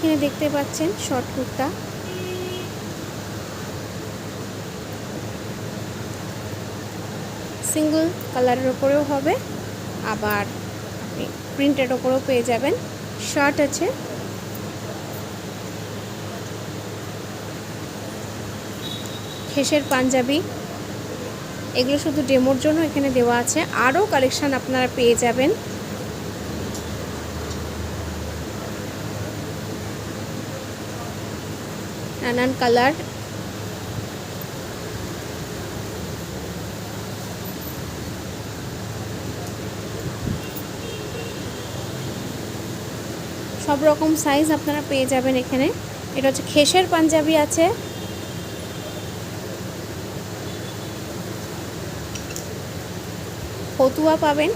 এখানে দেখতে পাচ্ছেন শর্ট কুর্তা, সিঙ্গেল কালারের ওপরেও হবে, আবার আপনি প্রিন্টের ওপরেও পেয়ে যাবেন। শার্ট আছে, খেসের পাঞ্জাবি, এগুলো শুধু ডেমোর জন্য এখানে দেওয়া আছে। আরও কালেকশান আপনারা পেয়ে যাবেন। নানান কালার, সব রকম সাইজ আপনারা পেয়ে যাবেন এখানে। এটা হচ্ছে খেসের পাঞ্জাবি আছে, ফতুয়া পাবেন,